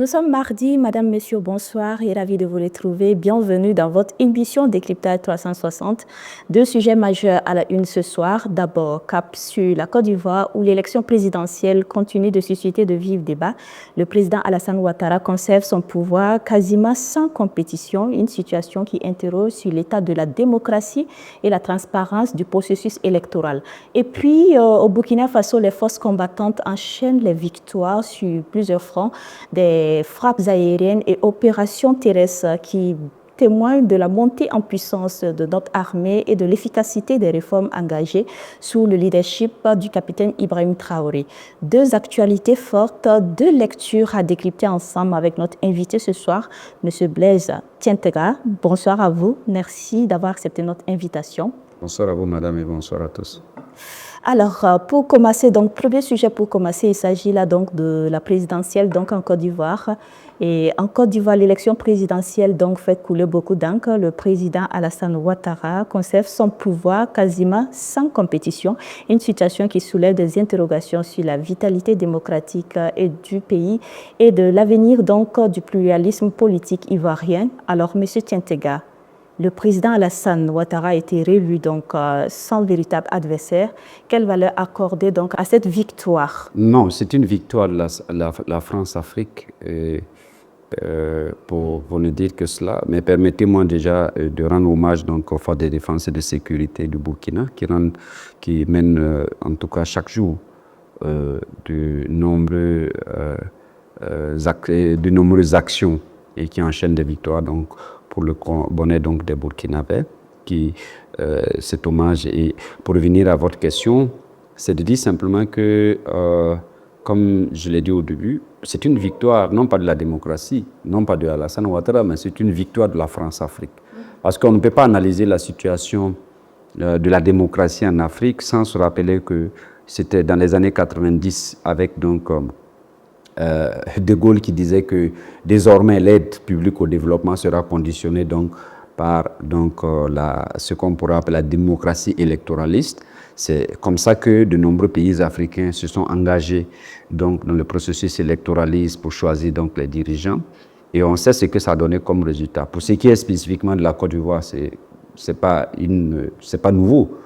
Nous sommes mardi, Madame, Monsieur, bonsoir et ravi de vous retrouver. Bienvenue dans votre émission Décryptage 360. Deux sujets majeurs à la une ce soir. D'abord, cap sur la Côte d'Ivoire où l'élection présidentielle continue de susciter de vifs débats. Le président Alassane Ouattara conserve son pouvoir quasiment sans compétition, une situation qui interroge sur l'état de la démocratie et la transparence du processus électoral. Et puis, au Burkina Faso, les forces combattantes enchaînent les victoires sur plusieurs fronts, des frappes aériennes et opérations terrestres qui témoignent de la montée en puissance de notre armée et de l'efficacité des réformes engagées sous le leadership du capitaine Ibrahim Traoré. Deux actualités fortes, deux lectures à décrypter ensemble avec notre invité ce soir, M. Blaise Tientega. Bonsoir à vous. Merci d'avoir accepté notre invitation. Bonsoir à vous, madame, et bonsoir à tous. Alors, pour commencer, donc, premier sujet pour commencer, il s'agit là donc de la présidentielle donc, en Côte d'Ivoire. Et en Côte d'Ivoire, l'élection présidentielle donc, fait couler beaucoup d'encre. Le président Alassane Ouattara conserve son pouvoir quasiment sans compétition, une situation qui soulève des interrogations sur la vitalité démocratique et du pays et de l'avenir donc du pluralisme politique ivoirien. Alors, M. Tientega, le président Alassane Ouattara a été réélu donc sans véritable adversaire. Quelle valeur accorder donc à cette victoire? Non, c'est une victoire de la France-Afrique, pour ne dire que cela. Mais permettez-moi déjà de rendre hommage donc, aux forces de défense et de sécurité du Burkina qui mènent en tout cas chaque jour de nombreuses actions et qui enchaînent des victoires. Donc, pour le bonheur donc des Burkinabés, cet hommage. Et pour revenir à votre question, c'est de dire simplement que, comme je l'ai dit au début, c'est une victoire non pas de la démocratie, non pas de Alassane Ouattara, mais c'est une victoire de la France-Afrique. Parce qu'on ne peut pas analyser la situation de la démocratie en Afrique sans se rappeler que c'était dans les années 90 avec donc De Gaulle qui disait que désormais l'aide publique au développement sera conditionnée donc par ce qu'on pourrait appeler la démocratie électoraliste. C'est comme ça que de nombreux pays africains se sont engagés donc dans le processus électoraliste pour choisir donc les dirigeants. Et on sait ce que ça a donné comme résultat. Pour ce qui est spécifiquement de la Côte d'Ivoire, c'est pas nouveau.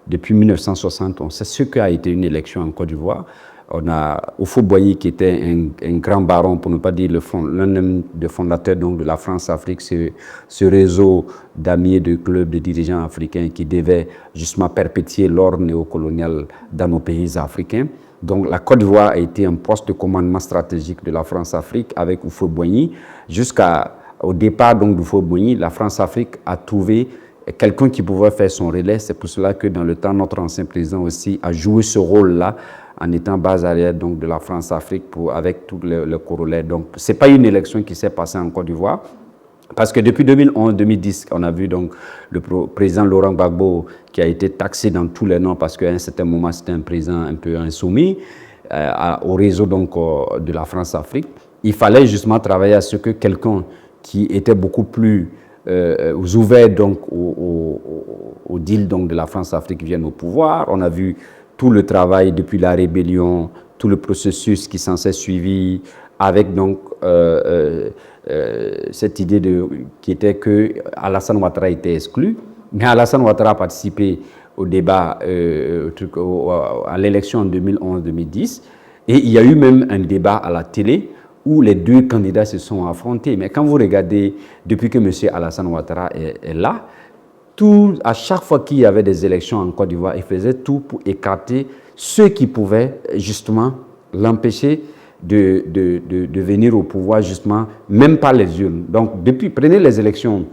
Depuis 1960, on sait ce qu'a été une élection en Côte d'Ivoire. On a Houphouët-Boigny qui était un grand baron, pour ne pas dire l'un des fondateurs donc, de la France-Afrique, ce réseau d'amis et de clubs de dirigeants africains qui devait justement perpétuer l'ordre néocolonial dans nos pays africains. Donc la Côte d'Ivoire a été un poste de commandement stratégique de la France-Afrique avec Houphouët-Boigny. Jusqu'au départ d'Houphouët-Boigny, la France-Afrique a trouvé quelqu'un qui pouvait faire son relais. C'est pour cela que dans le temps, notre ancien président aussi a joué ce rôle-là en étant base arrière donc, de la France-Afrique avec tout le corollaire. Donc, ce n'est pas une élection qui s'est passée en Côte d'Ivoire, parce que depuis 2011-2010, on a vu donc, le président Laurent Gbagbo qui a été taxé dans tous les noms parce qu'à un certain moment, c'était un président un peu insoumis au réseau donc, de la France-Afrique. Il fallait justement travailler à ce que quelqu'un qui était beaucoup plus ouvert donc, au deal donc, de la France-Afrique vienne au pouvoir. On a vu tout le travail depuis la rébellion, tout le processus qui s'en s'est suivi, avec donc cette idée qui était que Alassane Ouattara était exclu, mais Alassane Ouattara a participé au débat, à l'élection en 2011-2010, et il y a eu même un débat à la télé où les deux candidats se sont affrontés. Mais quand vous regardez, depuis que M. Alassane Ouattara est là, à chaque fois qu'il y avait des élections en Côte d'Ivoire, il faisait tout pour écarter ceux qui pouvaient justement l'empêcher de venir au pouvoir, justement, même par les urnes. Donc, prenez les élections,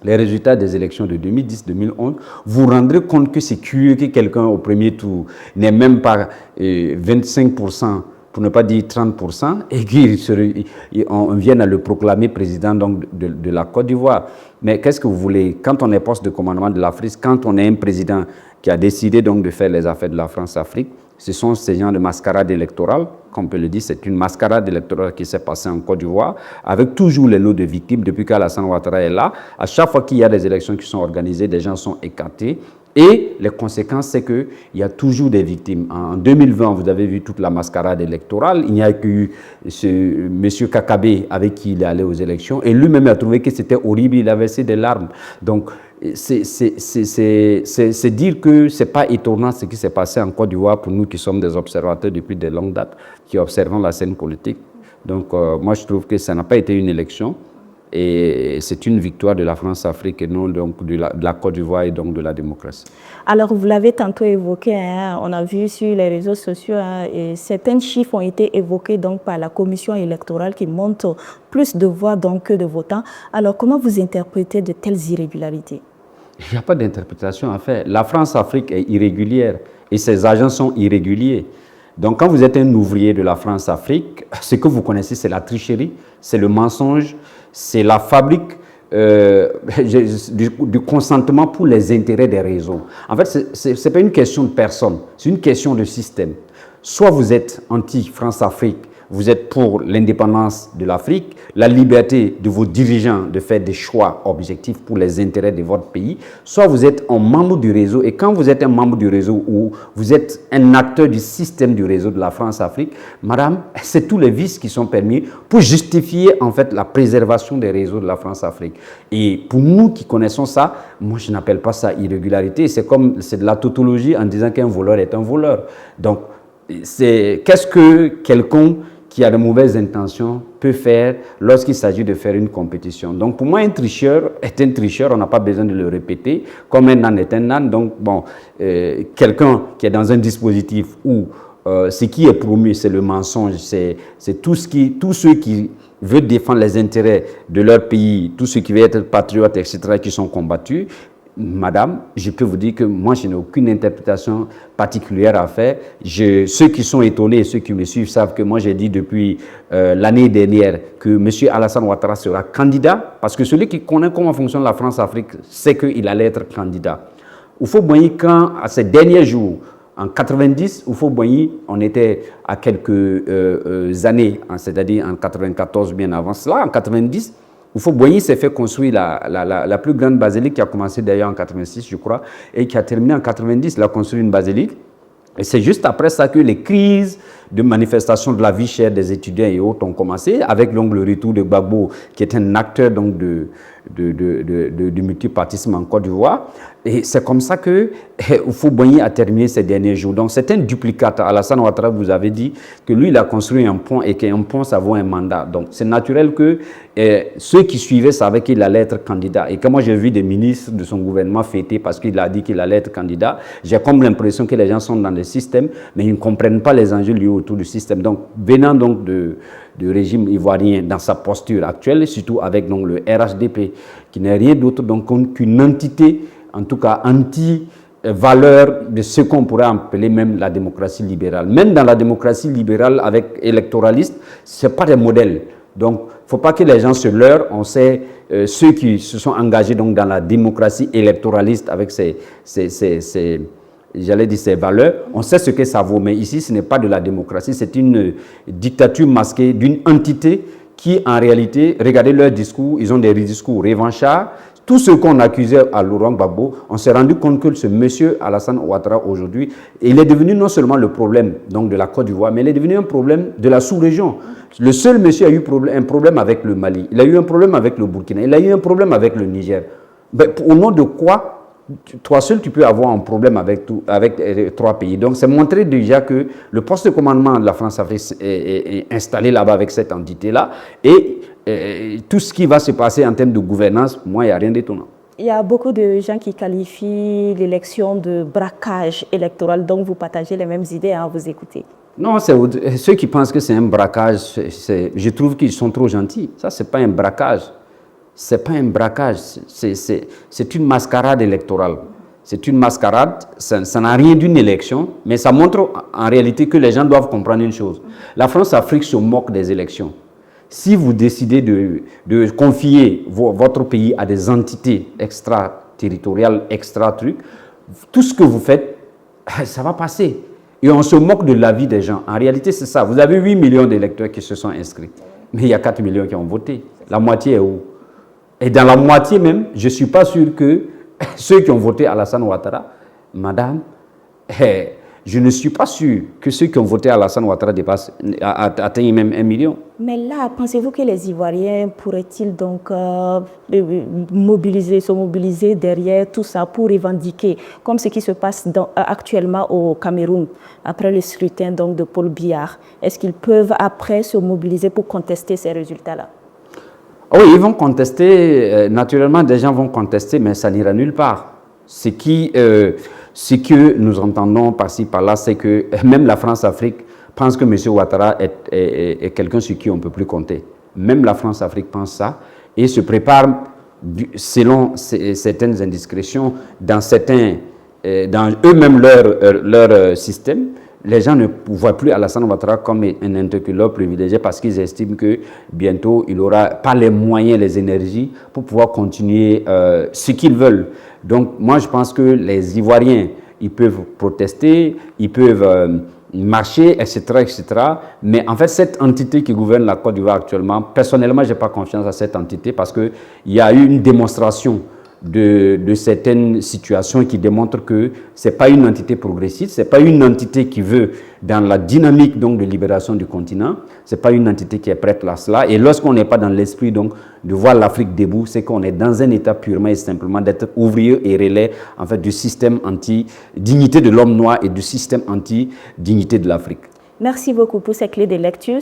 les résultats des élections de 2010-2011, vous vous rendrez compte que c'est curieux que quelqu'un au premier tour n'ait même pas 25%, pour ne pas dire 30%, et qu'on vienne à le proclamer président donc, de la Côte d'Ivoire. Mais qu'est-ce que vous voulez? Quand on est poste de commandement de l'Afrique, quand on est un président qui a décidé donc de faire les affaires de la France-Afrique, ce sont ces gens de mascarade électorale qu'on peut le dire, c'est une mascarade électorale qui s'est passée en Côte d'Ivoire, avec toujours les lots de victimes depuis qu'Alassane Ouattara est là. À chaque fois qu'il y a des élections qui sont organisées, des gens sont écartés. Et les conséquences, c'est qu'il y a toujours des victimes. En 2020, vous avez vu toute la mascarade électorale. Il n'y a que ce monsieur Kakabé avec qui il est allé aux élections. Et lui-même a trouvé que c'était horrible, il a versé des larmes. Donc, c'est dire que ce n'est pas étonnant ce qui s'est passé en Côte d'Ivoire pour nous qui sommes des observateurs depuis de longues dates, qui observons la scène politique. Donc, moi, je trouve que ça n'a pas été une élection. Et c'est une victoire de la France-Afrique et non donc de la Côte d'Ivoire et donc de la démocratie. Alors, vous l'avez tantôt évoqué, hein, on a vu sur les réseaux sociaux, hein, et certains chiffres ont été évoqués donc, par la commission électorale qui montre plus de voix donc, que de votants. Alors, comment vous interprétez de telles irrégularités? Il n'y a pas d'interprétation à faire. La France-Afrique est irrégulière et ses agents sont irréguliers. Donc, quand vous êtes un ouvrier de la France-Afrique, ce que vous connaissez, c'est la tricherie, c'est le mensonge, c'est la fabrique du consentement pour les intérêts des réseaux. En fait, ce n'est pas une question de personne, c'est une question de système. Soit vous êtes anti-France-Afrique, vous êtes pour l'indépendance de l'Afrique, la liberté de vos dirigeants de faire des choix objectifs pour les intérêts de votre pays, soit vous êtes un membre du réseau, et quand vous êtes un membre du réseau ou vous êtes un acteur du système du réseau de la France-Afrique, madame, c'est tous les vices qui sont permis pour justifier en fait la préservation des réseaux de la France-Afrique. Et pour nous qui connaissons ça, moi je n'appelle pas ça irrégularité, c'est de la tautologie en disant qu'un voleur est un voleur. Donc, qu'est-ce que quelqu'un qui a de mauvaises intentions peut faire lorsqu'il s'agit de faire une compétition. Donc pour moi, un tricheur est un tricheur, on n'a pas besoin de le répéter, comme un âne est un âne. Donc bon, quelqu'un qui est dans un dispositif où ce qui est promu, c'est le mensonge, c'est tous ceux qui veulent défendre les intérêts de leur pays, tous ceux qui veulent être patriotes, etc., qui sont combattus. Madame, je peux vous dire que moi, je n'ai aucune interprétation particulière à faire. Ceux qui sont étonnés, ceux qui me suivent savent que moi, j'ai dit depuis l'année dernière que M. Alassane Ouattara sera candidat, parce que celui qui connaît comment fonctionne la France-Afrique sait qu'il allait être candidat. Oufo-Boigny, quand, à ces derniers jours, en 90, Oufo-Boigny, on était à quelques années, c'est-à-dire en 94, bien avant cela, en 90, Oufo-Boigny s'est fait construire la plus grande basilique qui a commencé d'ailleurs en 86, je crois, et qui a terminé en 90. Il a construit une basilique. Et c'est juste après ça que les crises de manifestation de la vie chère des étudiants et autres ont commencé, avec donc le retour de Gbagbo, qui est un acteur donc du multipartisme en Côte d'Ivoire. Et c'est comme ça que Oufo-Boigny a terminé ces derniers jours. Donc c'est un duplicate. Alassane Ouattara vous avait dit que lui, il a construit un pont et qu'un pont, ça vaut un mandat. Donc c'est naturel que ceux qui suivaient savaient qu'il allait être candidat. Et quand moi j'ai vu des ministres de son gouvernement fêter parce qu'il a dit qu'il allait être candidat, j'ai comme l'impression que les gens sont dans le système, mais ils ne comprennent pas les enjeux liés autour du système. Donc venant donc du régime ivoirien dans sa posture actuelle, surtout avec donc, le RHDP, qui n'est rien d'autre qu'une entité, en tout cas anti-valeur de ce qu'on pourrait appeler même la démocratie libérale. Même dans la démocratie libérale avec électoraliste, ce n'est pas des modèles. Donc, il ne faut pas que les gens se leurrent. On sait ceux qui se sont engagés donc, dans la démocratie électoraliste avec ces valeurs, on sait ce que ça vaut. Mais ici, ce n'est pas de la démocratie, c'est une dictature masquée d'une entité qui, en réalité, regardez leur discours, ils ont des discours revanchards. Tout ce qu'on accusait à Laurent Gbagbo, on s'est rendu compte que ce monsieur Alassane Ouattara aujourd'hui, il est devenu non seulement le problème donc, de la Côte d'Ivoire, mais il est devenu un problème de la sous-région. Le seul monsieur a eu un problème avec le Mali, il a eu un problème avec le Burkina, il a eu un problème avec le Niger. Mais au nom de quoi toi seul, tu peux avoir un problème avec trois pays. Donc, c'est montrer déjà que le poste de commandement de la France-Afrique est installé là-bas avec cette entité-là. Et tout ce qui va se passer en termes de gouvernance, moi, il n'y a rien d'étonnant. Il y a beaucoup de gens qui qualifient l'élection de braquage électoral. Donc, vous partagez les mêmes idées à vous écouter. Non, ceux qui pensent que c'est un braquage, je trouve qu'ils sont trop gentils. Ça, ce n'est pas un braquage. Ce n'est pas un braquage, c'est une mascarade électorale. C'est une mascarade, ça n'a rien d'une élection, mais ça montre en réalité que les gens doivent comprendre une chose. La France-Afrique se moque des élections. Si vous décidez de confier votre pays à des entités extraterritoriales, extra-trucs, tout ce que vous faites, ça va passer. Et on se moque de la vie des gens. En réalité, c'est ça. Vous avez 8 millions d'électeurs qui se sont inscrits. Mais il y a 4 millions qui ont voté. La moitié est où? Et dans la moitié même, je ne suis pas sûr que ceux qui ont voté Alassane Ouattara, madame, je ne suis pas sûr que ceux qui ont voté Alassane Ouattara atteignent même 1 million. Mais là, pensez-vous que les Ivoiriens pourraient-ils donc se mobiliser derrière tout ça pour revendiquer, comme ce qui se passe actuellement au Cameroun, après le scrutin donc, de Paul Biya? Est-ce qu'ils peuvent après se mobiliser pour contester ces résultats-là? Oui, ils vont contester, naturellement des gens vont contester, mais ça n'ira nulle part. Ce que nous entendons par-ci, par-là, c'est que même la France-Afrique pense que M. Ouattara est quelqu'un sur qui on ne peut plus compter. Même la France-Afrique pense ça et se prépare, selon certaines indiscrétions, dans eux-mêmes leur système. Les gens ne voient plus Alassane Ouattara comme un interlocuteur privilégié parce qu'ils estiment que bientôt, il n'aura pas les moyens, les énergies pour pouvoir continuer ce qu'ils veulent. Donc, moi, je pense que les Ivoiriens, ils peuvent protester, ils peuvent marcher, etc., etc. Mais en fait, cette entité qui gouverne la Côte d'Ivoire actuellement, personnellement, je n'ai pas confiance à cette entité parce qu'il y a eu une démonstration de certaines situations qui démontrent que ce n'est pas une entité progressiste, ce n'est pas une entité qui veut dans la dynamique donc, de libération du continent, ce n'est pas une entité qui est prête à cela. Et lorsqu'on n'est pas dans l'esprit donc, de voir l'Afrique debout, c'est qu'on est dans un état purement et simplement d'être ouvrier et relais en fait, du système anti-dignité de l'homme noir et du système anti-dignité de l'Afrique. Merci beaucoup pour ces clés de lecture.